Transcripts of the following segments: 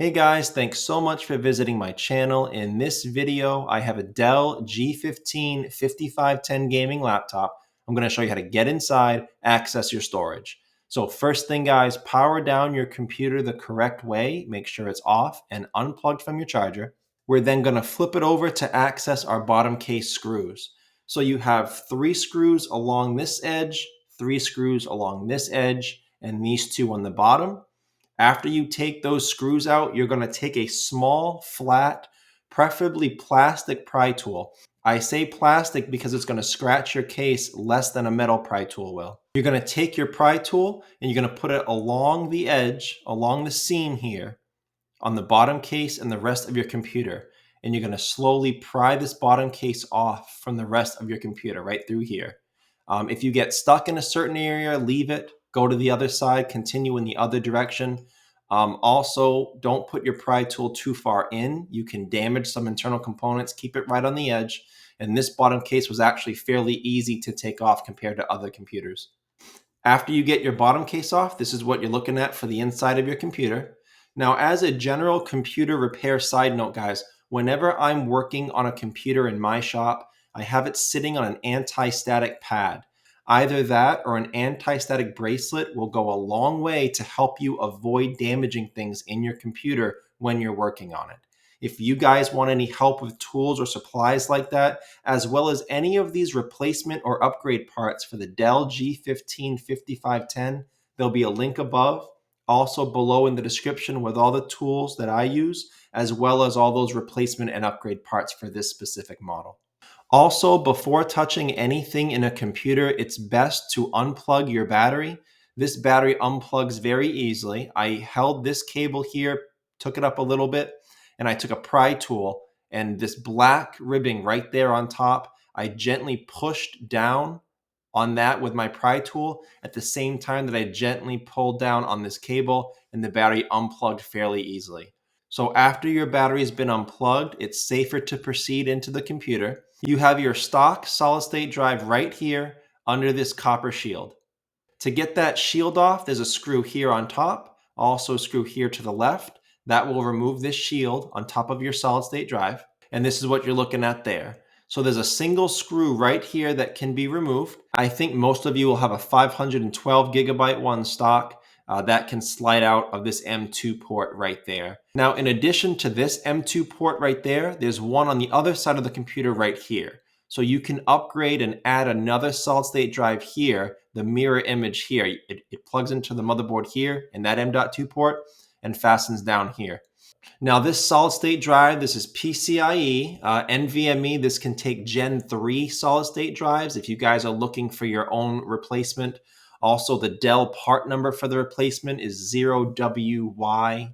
Hey guys, thanks so much for visiting my channel. In this video, I have a Dell G15 5510 gaming laptop. I'm going to show you how to get inside, access your storage. So first thing guys, power down your computer the correct way. Make sure it's off and unplugged from your charger. We're then going to flip it over to access our bottom case screws. So you have 3 screws along this edge, 3 screws along this edge, and these 2 on the bottom. After you take those screws out, you're going to take a small, flat, preferably plastic pry tool. I say plastic because it's going to scratch your case less than a metal pry tool will. You're going to take your pry tool and you're going to put it along the edge, along the seam here, on the bottom case and the rest of your computer. And you're going to slowly pry this bottom case off from the rest of your computer right through here. If you get stuck in a certain area, leave it. Go to the other side, continue in the other direction. Also, don't put your pry tool too far in. You can damage some internal components. Keep it right on the edge. And this bottom case was actually fairly easy to take off compared to other computers. After you get your bottom case off, this is what you're looking at for the inside of your computer. Now, as a general computer repair side note, guys, whenever I'm working on a computer in my shop, I have it sitting on an anti-static pad. Either that or an anti-static bracelet will go a long way to help you avoid damaging things in your computer when you're working on it. If you guys want any help with tools or supplies like that, as well as any of these replacement or upgrade parts for the Dell G15 5510, there'll be a link above, also below in the description with all the tools that I use, as well as all those replacement and upgrade parts for this specific model. Also, before touching anything in a computer, it's best to unplug your battery. This battery unplugs very easily. I held this cable here, took it up a little bit, and I took a pry tool and this black ribbing right there on top, I gently pushed down on that with my pry tool at the same time that I gently pulled down on this cable, and the battery unplugged fairly easily. So after your battery has been unplugged, it's safer to proceed into the computer. You have your stock solid-state drive right here under this copper shield. To get that shield off, there's a screw here on top, also a screw here to the left. That will remove this shield on top of your solid-state drive. And this is what you're looking at there. So there's a single screw right here that can be removed. I think most of you will have a 512 gigabyte one stock. That can slide out of this M2 port right there. Now, in addition to this M2 port right there, there's one on the other side of the computer right here. So you can upgrade and add another solid state drive here, the mirror image here. It plugs into the motherboard here in that M.2 port and fastens down here. Now this solid state drive, this is PCIe, NVMe. This can take Gen 3 solid state drives if you guys are looking for your own replacement. Also, the Dell part number for the replacement is 0WYTPM.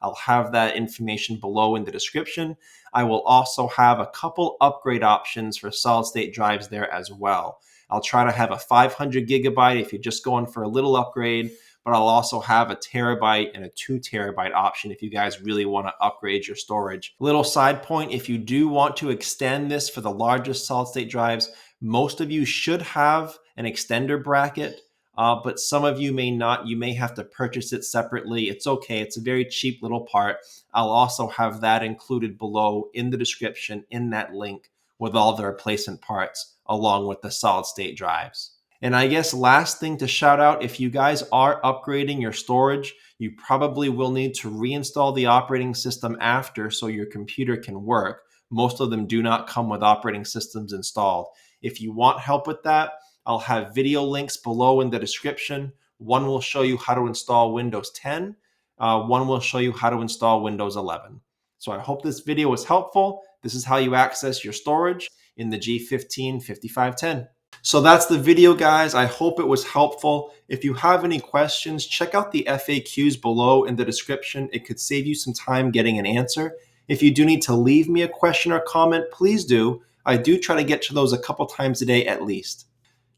I'll have that information below in the description. I will also have a couple upgrade options for solid state drives there as well. I'll try to have a 500 gigabyte if you're just going for a little upgrade, but I'll also have a terabyte and a 2 terabyte option if you guys really want to upgrade your storage. Little side point, if you do want to extend this for the largest solid state drives, most of you should have an extender bracket, but some of you may not. You may have to purchase it separately. It's okay. It's a very cheap little part. I'll also have that included below in the description in that link with all the replacement parts along with the solid state drives. And I guess last thing to shout out, if you guys are upgrading your storage, you probably will need to reinstall the operating system after so your computer can work. Most of them do not come with operating systems installed. If you want help with that, I'll have video links below in the description. One will show you how to install Windows 10. One will show you how to install Windows 11. So I hope this video was helpful. This is how you access your storage in the G15 5510. So that's the video, guys. I hope it was helpful. If you have any questions, check out the FAQs below in the description. It could save you some time getting an answer. If you do need to leave me a question or comment, please do. I do try to get to those a couple times a day at least.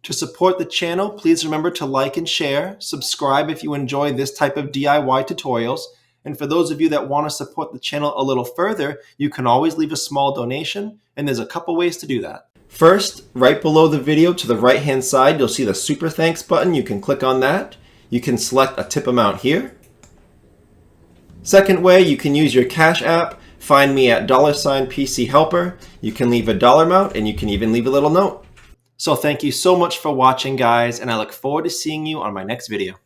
To support the channel, please remember to like and share. Subscribe if you enjoy this type of DIY tutorials. And for those of you that want to support the channel a little further, you can always leave a small donation, and there's a couple ways to do that. First, right below the video to the right-hand side, you'll see the Super Thanks button. You can click on that. You can select a tip amount here. Second way, you can use your Cash App. Find me at $PC Helper. You can leave a dollar amount and you can even leave a little note. So thank you so much for watching, guys, and I look forward to seeing you on my next video.